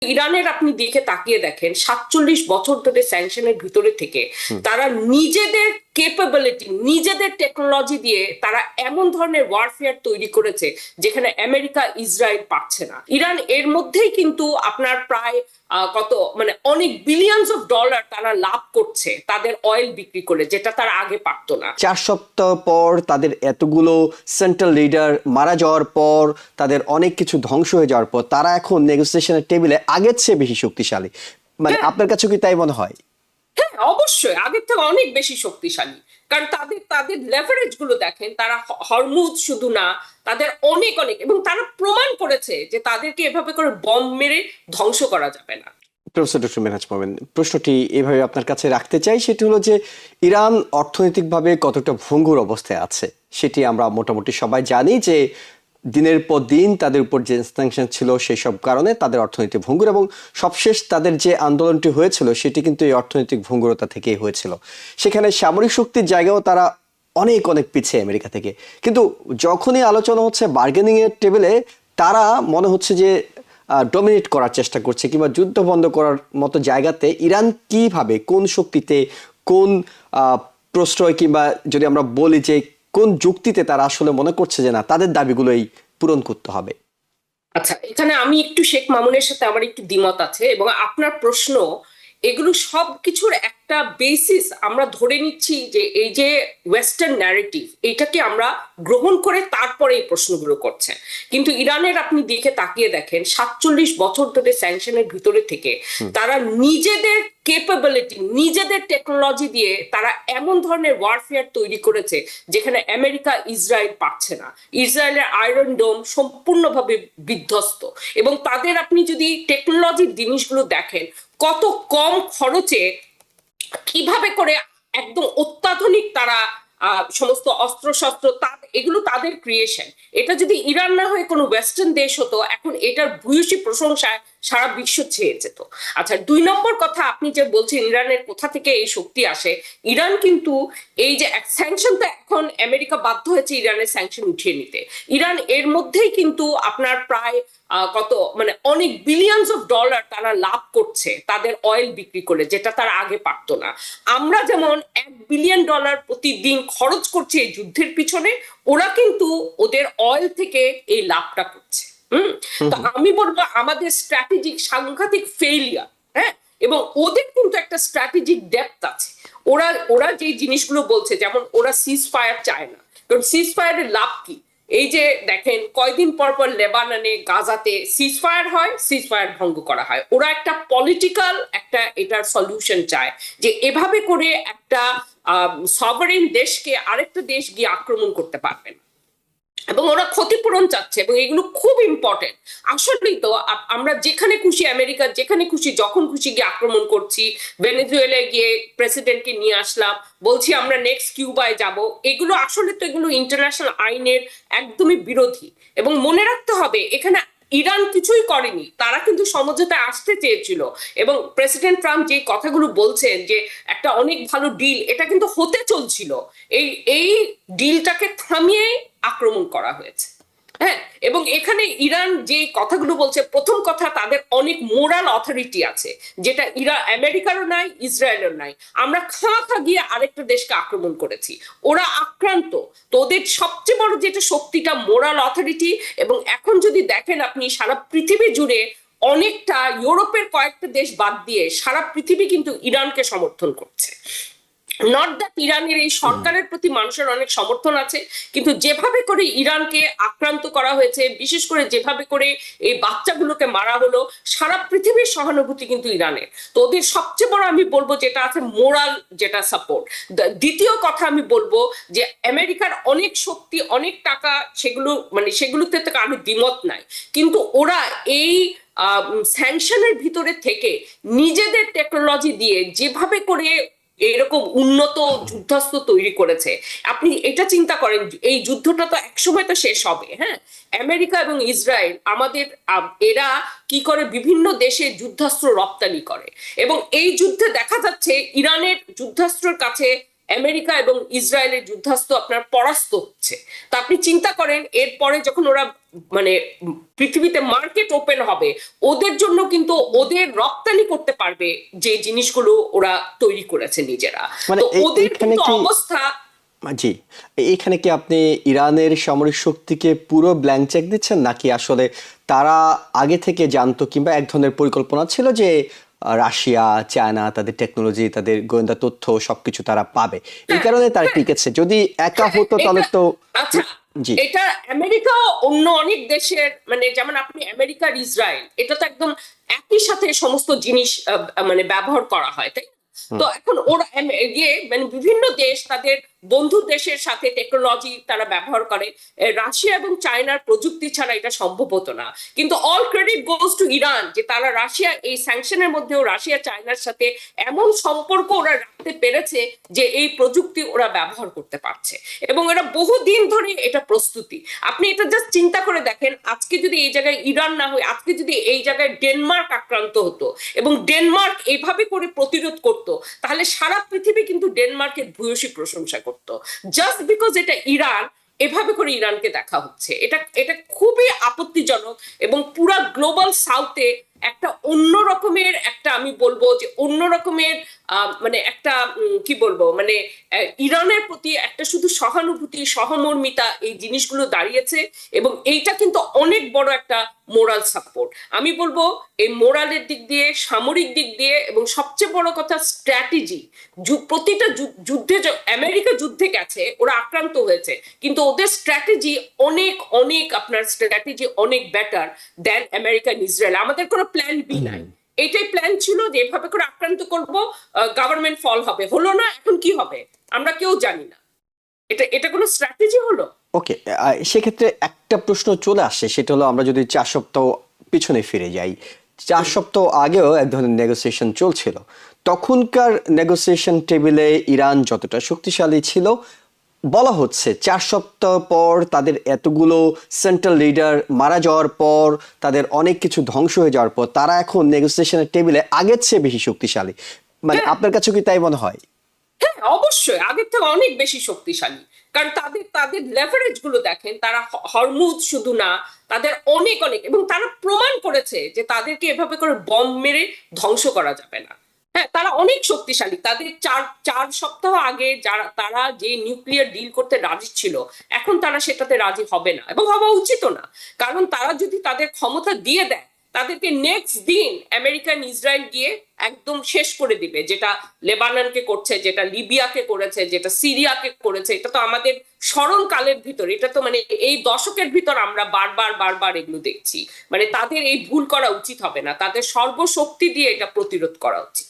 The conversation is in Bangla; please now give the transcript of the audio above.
ইরানের আপনি দেখে তাকিয়ে দেখেন 47 বছর ধরে স্যাংশনের ভিতরে থেকে তারা নিজেদের কেপাবিলিটি, নিজেদের টেকনোলজি দিয়ে তারা এমন ধরনের ওয়ারফেয়ার তৈরি করেছে যেখানে আমেরিকা ইসরায়েল পাচ্ছে না। ইরান এর মধ্যেই কিন্তু আপনার প্রায় কত মানে অনেক বিলিয়নস অফ ডলার তারা লাভ করছে তাদের অয়েল বিক্রি করে, যেটা তারা আগে পারতো না। 4 সপ্তাহ পর তাদের এতগুলো সেন্ট্রাল লিডার মারা যাওয়ার পর, তাদের অনেক কিছু ধ্বংস হয়ে যাওয়ার পর তারা এখন নেগোসিয়েশনের টেবিলে আগের চেয়ে বেশি শক্তিশালী। মানে আপনার কাছে কি তাই মনে হয়? হ্যাঁ, অবশ্যই আগের থেকে অনেক বেশি শক্তিশালী। কারণ তাদের তাদের লেভারেজ গুলো দেখেন, তারা হরমুজ শুধু না, তাদের অনেক অনেক, এবং তারা প্রমাণ করেছে যে তাদেরকে এভাবে করে বম মেরে ধ্বংস করা যাবে না। প্রফেসর ডক্টর মেহরাজ মোমেন, প্রশ্নটি এভাবে আপনার কাছে রাখতে চাই, সেটি হলো যে ইরান অর্থনৈতিকভাবে কতটা ভঙ্গুর অবস্থায় আছে সেটি আমরা মোটামুটি সবাই জানি যে দিনের পর দিন তাদের উপর যে স্যাংশন ছিল সেই সব কারণে তাদের অর্থনীতি ভঙ্গুর, এবং সবশেষ তাদের যে আন্দোলনটি হয়েছিল সেটি কিন্তু এই অর্থনৈতিক ভঙ্গুরতা থেকেই হয়েছিল। সেখানে সামরিক শক্তির জায়গাও তারা অনেক অনেক পিছিয়ে আমেরিকা থেকে, কিন্তু যখনই আলোচনা হচ্ছে বার্গেনিং এর টেবিলে তারা মনে হচ্ছে যে ডমিনেট করার চেষ্টা করছে কিংবা যুদ্ধ বন্ধ করার মতো জায়গাতে ইরান কিভাবে, কোন শক্তিতে, কোন প্রশ্রয় কিংবা যদি আমরা বলি যে কোন যুক্তিতে তারা আসলে মনে করছে যে না তাদের দাবিগুলোই পূরণ করতে হবে? আচ্ছা, এখানে আমি একটু শেখ মামুনের সাথে আমার একটু দ্বিমত আছে, এবং আপনার প্রশ্ন এগুলো সবকিছুর একটা বেসিস আমরা ধরে নিচ্ছি যে এই যে ওয়েস্টার্ন ন্যারেটিভ, এটাকে আমরা গ্রহণ করে তারপরে এই প্রশ্নগুলো করছে। কিন্তু ইরানের আপনি দেখে তাকিয়ে দেখেন 47 বছর ধরে স্যাংশনের ভিতরে থেকে তারা নিজেদের কেপাবিলিটি, নিজেদের টেকনোলজি দিয়ে তারা এমন ধরনের ওয়ারফেয়ার তৈরি করেছে যেখানে আমেরিকা ইসরায়েল পাচ্ছে না। ইসরায়েলের আয়রন ডোম সম্পূর্ণভাবে বিধ্বস্ত, এবং তাদের আপনি যদি টেকনোলজির জিনিসগুলো দেখেন কত কম খরচে কিভাবে করে একদম অত্যাধুনিক তারা সমস্ত অস্ত্র শস্ত্র, এগুলো তাদের ক্রিয়েশন। এটা যদি ইরান না হয়ে কোনো ওয়েস্টার্ন দেশ হতো, এখন এটার ভূয়সী প্রশংসায় সারা বিশ্ব ছেয়ে যেত। আচ্ছা, 2 নম্বর কথা, আপনি যে বলছেন ইরানের কোথা থেকে এই শক্তি আসে, ইরান কিন্তু এই যে স্যাংশন, তো এখন আমেরিকা বাধ্য হয়েছে ইরানের স্যাংশন উঠিয়ে নিতে। ইরান এর মধ্যেই কিন্তু আপনার প্রায় কত মানে অনেক বিলিয়নস অফ ডলার তারা লাভ করছে তাদের অয়েল বিক্রি করে, যেটা তারা আগে পারতো না। আমরা যেমন $1 বিলিয়ন প্রতিদিন খরচ করছি এই যুদ্ধের পিছনে, ওরা কিন্তু ওদের অয়েল থেকে এই লাভটা করছে। তো আমি বলবো আমাদের স্ট্র্যাটেজিক সাংঘাতিক ফেইলিয়ার। হ্যাঁ, এবং ওদের কিন্তু একটা স্ট্র্যাটেজিক ডেপথ আছে। ওরা ওরা যে জিনিসগুলো বলছে, যেমন ওরা সিজ ফায়ার চায় না, কারণ সিজ ফায়ারের লাভ কি? এই যে দেখেন কয়দিন পর পর লেবাননে, গাজাতে সিজ ফায়ার হয়, সিজ ফায়ার ভঙ্গ করা হয়। ওরা একটা পলিটিক্যাল একটা এটার সলিউশন চায় যে এভাবে করে একটা সভারেন দেশকে আরেকটা দেশ গিয়ে আক্রমণ করতে পারবে না, এবং ওরা ক্ষতিপূরণ চাচ্ছে, এবং এগুলো খুব ইম্পর্টেন্ট। আসলেই তো আমরা যেখানে খুশি আমেরিকা যেখানে খুশি যখন খুশি গিয়ে আক্রমণ করছি। ভেনেজুয়েলায় গিয়ে প্রেসিডেন্টকে নিয়ে আসলাম, বলছি আমরা নেক্সট কিউবায় যাব। এগুলো আসলে তো এগুলো ইন্টারন্যাশনাল আইনের একদমই বিরোধী। এবং মনে রাখতে হবে এখানে ইরান কিছুই করেনি, তারা কিন্তু সমঝোতায় আসতে চেয়েছিল। এবং প্রেসিডেন্ট ট্রাম্প যে কথাগুলো বলছেন যে একটা অনেক ভালো ডিল, এটা কিন্তু হতে চলছিল। এই এই ডিলটাকে থামিয়ে আক্রমণ করা হয়েছে। হ্যাঁ, এবং এখানে ইরান যে কথাগুলো বলছে, প্রথম কথা, তাদের অনেক মোরাল অথরিটি আছে, যেটা আমেরিকারও নাই, ইসরায়েলের নাই। আমরা খা গিয়ে আরেকটা দেশকে আক্রমণ করেছি, ওরা আক্রান্ত। তো ওদের সবচেয়ে বড় যেটা শক্তিটা মোরাল অথরিটি। এবং এখন যদি দেখেন আপনি সারা পৃথিবী জুড়ে অনেকটা, ইউরোপের কয়েকটা দেশ বাদ দিয়ে সারা পৃথিবী কিন্তু ইরানকে সমর্থন করছে। নট দ্যাট ইরানের এই সরকারের প্রতি মানুষের অনেক সমর্থন আছে, কিন্তু যেভাবে করে ইরানকে আক্রান্ত করা হয়েছে, বিশেষ করে যেভাবে করে এই বাচ্চাগুলোকে মারা হলো, সারা পৃথিবীর সহানুভূতি কিন্তু ইরানের। তো ওদের সবচেয়ে বড় আমি বলবো যেটা আছে মোরাল, যেটা সাপোর্ট। দ্বিতীয় কথা আমি বলবো যে আমেরিকার অনেক শক্তি, অনেক টাকা, সেগুলো মানে সেগুলোতে থেকে আমি দ্বিমত নাই, কিন্তু ওরা এই স্যাংশনের ভিতরে থেকে নিজেদের টেকনোলজি দিয়ে যেভাবে করে এরকম উন্নত যুদ্ধাস্ত্র তৈরি করেছে। আপনি এটা চিন্তা করেন, এই যুদ্ধটা তো একসময় তো শেষ হবে। হ্যাঁ, আমেরিকা এবং ইসরায়েল আমাদের এরা কি করে বিভিন্ন দেশে যুদ্ধাস্ত্র রপ্তানি করে, এবং এই যুদ্ধে দেখা যাচ্ছে ইরানের যুদ্ধাস্ত্রের কাছে আমেরিকা এবং ইসরায়েলের যুদ্ধাস্ত্র আপনার পরাস্ত হচ্ছে। তা আপনি চিন্তা করেন এরপরে যখন ওরা মানে পৃথিবীতে মার্কেট ওপেন হবে, ওদের জন্য কিন্তু ওদের রপ্তানি করতে পারবে যে জিনিসগুলো ওরা তৈরি করেছে নিজেরা। মানে তো ওদের এখানে কিন্তু কি অবস্থা। জি, এখানে কি আপনি ইরানের সামরিক শক্তিকে পুরো ব্ল্যাঙ্ক চেক দিচ্ছেন, নাকি আসলে তারা আগে থেকে জানতো কিংবা এক ধরনের পরিকল্পনা ছিল যে রাশিয়া, চায়না তাদের টেকনোলজি, তাদের গোয়েন্দা তথ্য সবকিছু তারা পাবে, এই কারণে তারা টিকেছে? যদি একা হতো তাহলে তো আচ্ছা, জি এটা আমেরিকা অন্য অনেক দেশের, মানে যেমন আপনি আমেরিকার ইসরায়েল, এটা তো একদম একই সাথে সমস্ত জিনিস মানে ব্যবহার করা হয়, তাই না? তো এখন ওরা গিয়ে মানে বিভিন্ন দেশ তাদের বন্ধু দেশের সাথে টেকনোলজি তারা ব্যবহার করে। রাশিয়া এবং চায়নার প্রযুক্তি ছাড়া এটা সম্ভব হতো না। কিন্তু all credit goes to Iran, যে তারা রাশিয়া এই স্যাংশনের মধ্যেও রাশিয়া চায়নার সাথে এমন সম্পর্ক ওরা রাখতে পেরেছে যে এই প্রযুক্তি ওরা ব্যবহার করতে পারছে, এবং এরা বহুদিন ধরে এটা প্রস্তুতি। আপনি এটা জাস্ট চিন্তা করে দেখেন, আজকে যদি এই জায়গায় ইরান না হয়, আজকে যদি এই জায়গায় ডেনমার্ক আক্রান্ত হতো এবং ডেনমার্ক এইভাবে করে প্রতিরোধ করতো, তাহলে সারা পৃথিবী কিন্তু ডেনমার্কের ভূয়সী প্রশংসা করতো। জাস্ট বিকজ এটা ইরান, এভাবে করে ইরানকে দেখা হচ্ছে, এটা এটা খুবই আপত্তিজনক। এবং পুরা গ্লোবাল সাউথে একটা অন্য রকমের একটা, আমি বলবো যে অন্য রকমের মানে একটা কি বলবো, মানে ইরানের প্রতি একটা শুধু সহানুভূতি, সহমর্মিতা, এই জিনিসগুলো দাঁড়িয়েছে। এবং এইটা কিন্তু অনেক বড় একটা মোরাল সাপোর্ট। আমি বলবো এই মোরালের দিক দিয়ে, সামরিক দিক দিয়ে, এবং সবচেয়ে বড় কথা স্ট্র্যাটেজি। প্রতিটা যুদ্ধে, আমেরিকা যুদ্ধে গেছে, ওরা আক্রান্ত হয়েছে, কিন্তু ওদের স্ট্র্যাটেজি অনেক অনেক, আপনার স্ট্র্যাটেজি অনেক বেটার দেন আমেরিকান ইসরায়েল। আমাদের কোনো প্ল্যান বি নাই, এটাই প্ল্যান ছিল যে এভাবে করে আক্রান্ত করব, গভর্নমেন্ট ফল হবে। হলো না, এখন কি হবে আমরা কেউ জানি না। এটা এটা কোনো স্ট্র্যাটেজি হলো? ওকে, সেক্ষেত্রে একটা প্রশ্ন চলে আসে, সেটা হলো আমরা যদি 4 সপ্তাহ পিছনে ফিরে যাই, 4 সপ্তাহ আগেও এক ধরনের নেগোসিয়েশন চলছিল। তখনকার নেগোসিয়েশন টেবিলে ইরান যতটা শক্তিশালী ছিল, বলা হচ্ছে 4 সপ্তাহ পর তাদের এতগুলো সেন্ট্রাল লিডার মারা যাওয়ার পর, তাদের অনেক কিছু ধ্বংস হয়ে যাওয়ার পর, তারা এখন নেগোসিয়েশনের টেবিলে আগের চেয়ে বেশি শক্তিশালী। মানে আপনার কাছে কি তাই মনে হয়? হ্যাঁ, অবশ্যই আগের থেকে অনেক বেশি শক্তিশালী। কারণ তাদের তাদের লেভারেজ গুলো দেখেন, তারা হরমুজ শুধু না, তাদের অনেক অনেক, এবং তারা প্রমাণ করেছে যে তাদেরকে এভাবে করে বম মেরে ধ্বংস করা যাবে না। হ্যাঁ, তারা অনেক শক্তিশালী। তাদের চার চার সপ্তাহ আগে যারা, তারা যে নিউক্লিয়ার ডিল করতে রাজি ছিল, এখন তারা সেটাতে রাজি হবে না, এবং হওয়া উচিত না। কারণ তারা যদি তাদের ক্ষমতা দিয়ে দেয়, তাদেরকে নেক্সট দিন আমেরিকান ইসরায়েল গিয়ে একদম শেষ করে দিবে, যেটা লেবাননকে করছে, যেটা লিবিয়াকে করেছে, যেটা সিরিয়াকে করেছে। এটা তো আমাদের স্মরণকালের ভিতর, এটা তো মানে এই দশকের ভিতর আমরা বারবার বারবার এগুলো দেখছি। মানে তাদের এই ভুল করা উচিত হবে না, তাদের সর্বশক্তি দিয়ে এটা প্রতিরোধ করা উচিত।